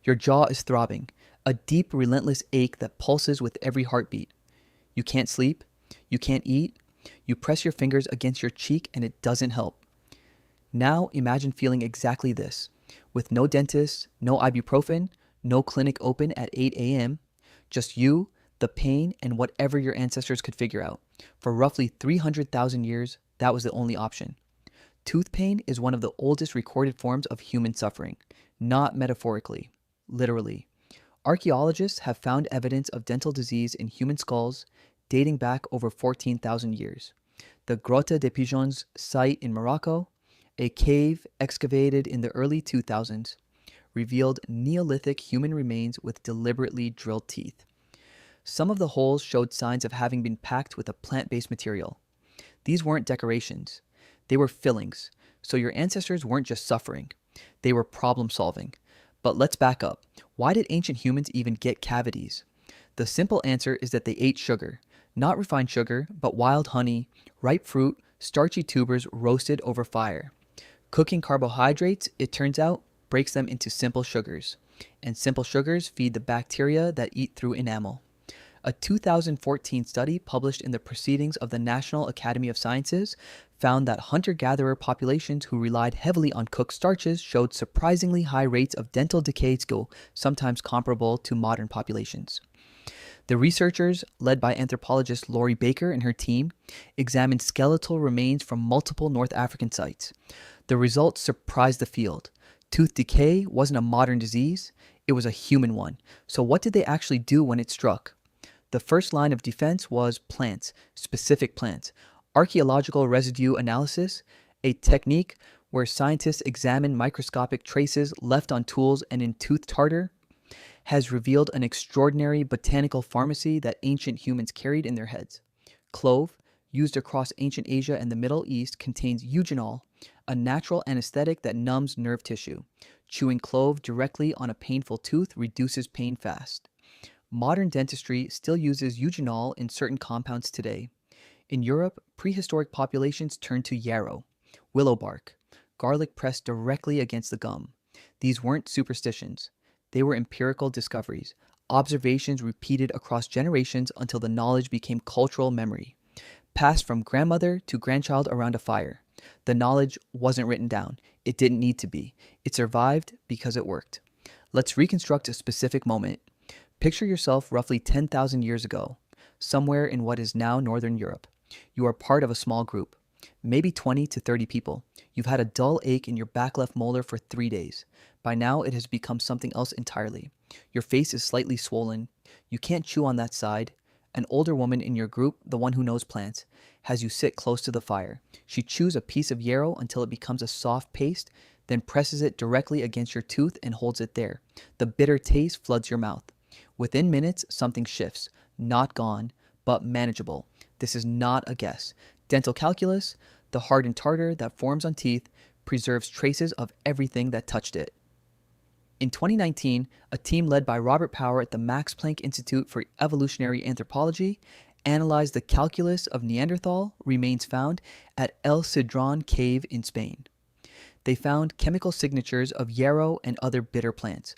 Your jaw is throbbing, a deep, relentless ache that pulses with every heartbeat. You can't sleep, you can't eat, you press your fingers against your cheek and it doesn't help. Now imagine feeling exactly this, with no dentist, no ibuprofen, no clinic open at 8 a.m., just you, the pain, and whatever your ancestors could figure out. For roughly 300,000 years, that was the only option. Tooth pain is one of the oldest recorded forms of human suffering, not metaphorically, literally. Archaeologists have found evidence of dental disease in human skulls dating back over 14,000 years. The Grotta de Pigeons site in Morocco, a cave excavated in the early 2000s, revealed Neolithic human remains with deliberately drilled teeth. Some of the holes showed signs of having been packed with a plant-based material. These weren't decorations. They were fillings, so your ancestors weren't just suffering. They were problem-solving. But let's back up. Why did ancient humans even get cavities? The simple answer is that they ate sugar. Not refined sugar, but wild honey, ripe fruit, starchy tubers roasted over fire. Cooking carbohydrates, it turns out, breaks them into simple sugars. And simple sugars feed the bacteria that eat through enamel. A 2014 study published in the Proceedings of the National Academy of Sciences found that hunter-gatherer populations who relied heavily on cooked starches showed surprisingly high rates of dental decay skill, sometimes comparable to modern populations. The researchers, led by anthropologist Laurie Baker and her team, examined skeletal remains from multiple North African sites. The results surprised the field. Tooth decay wasn't a modern disease, it was a human one. So what did they actually do when it struck? The first line of defense was plants, specific plants. Archaeological residue analysis, a technique where scientists examine microscopic traces left on tools and in tooth tartar, has revealed an extraordinary botanical pharmacy that ancient humans carried in their heads. Clove, used across ancient Asia and the Middle East, contains eugenol, a natural anesthetic that numbs nerve tissue. Chewing clove directly on a painful tooth reduces pain fast. Modern dentistry still uses eugenol in certain compounds today. In Europe, prehistoric populations turned to yarrow, willow bark, garlic pressed directly against the gum. These weren't superstitions. They were empirical discoveries, observations repeated across generations until the knowledge became cultural memory, passed from grandmother to grandchild around a fire. The knowledge wasn't written down. It didn't need to be. It survived because it worked. Let's reconstruct a specific moment. Picture yourself roughly 10,000 years ago, somewhere in what is now Northern Europe. You are part of a small group, maybe 20 to 30 people. You've had a dull ache in your back left molar for 3 days. By now, it has become something else entirely. Your face is slightly swollen. You can't chew on that side. An older woman in your group, the one who knows plants, has you sit close to the fire. She chews a piece of yarrow until it becomes a soft paste, then presses it directly against your tooth and holds it there. The bitter taste floods your mouth. Within minutes, something shifts. Not gone, but manageable. This is not a guess. Dental calculus, the hardened tartar that forms on teeth, preserves traces of everything that touched it. In 2019, a team led by Robert Power at the Max Planck Institute for Evolutionary Anthropology analyzed the calculus of Neanderthal remains found at El Cedron Cave in Spain. They found chemical signatures of yarrow and other bitter plants,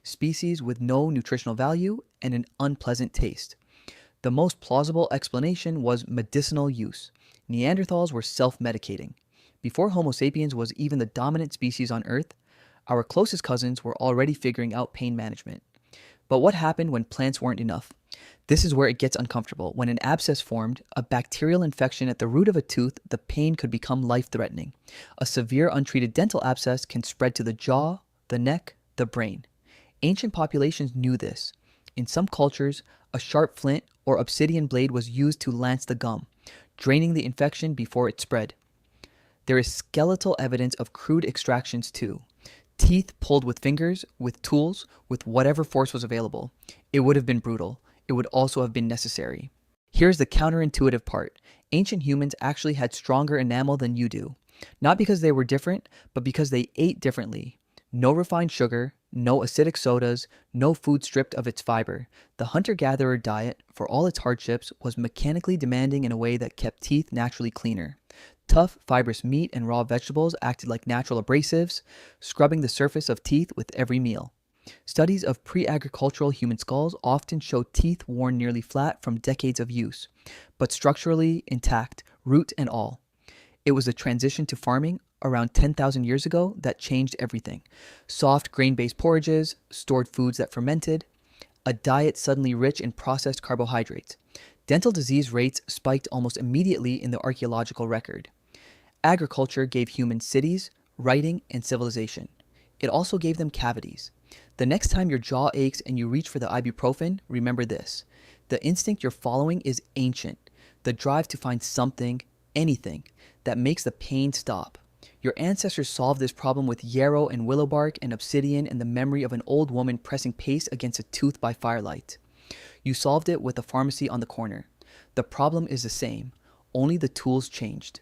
species with no nutritional value and an unpleasant taste. The most plausible explanation was medicinal use. Neanderthals were self-medicating. Before Homo sapiens was even the dominant species on Earth, our closest cousins were already figuring out pain management. But what happened when plants weren't enough? This is where it gets uncomfortable. When an abscess formed, a bacterial infection at the root of a tooth, the pain could become life-threatening. A severe untreated dental abscess can spread to the jaw, the neck, the brain. Ancient populations knew this. In some cultures, a sharp flint or obsidian blade was used to lance the gum, draining the infection before it spread. There is skeletal evidence of crude extractions too. Teeth pulled with fingers, with tools, with whatever force was available. It would have been brutal. It would also have been necessary. Here's the counterintuitive part. Ancient humans actually had stronger enamel than you do. Not because they were different, but because they ate differently. No refined sugar, no acidic sodas, no food stripped of its fiber. The hunter-gatherer diet, for all its hardships, was mechanically demanding in a way that kept teeth naturally cleaner. Tough, fibrous meat and raw vegetables acted like natural abrasives, scrubbing the surface of teeth with every meal. Studies of pre-agricultural human skulls often show teeth worn nearly flat from decades of use, but structurally intact, root and all. It was a transition to farming around 10,000 years ago that changed everything. Soft grain-based porridges, stored foods that fermented, a diet suddenly rich in processed carbohydrates. Dental disease rates spiked almost immediately in the archaeological record. Agriculture gave humans cities, writing, and civilization. It also gave them cavities. The next time your jaw aches and you reach for the ibuprofen, remember this. The instinct you're following is ancient. The drive to find something, anything, that makes the pain stop. Your ancestors solved this problem with yarrow and willow bark and obsidian and the memory of an old woman pressing paste against a tooth by firelight. You solved it with a pharmacy on the corner. The problem is the same, only the tools changed.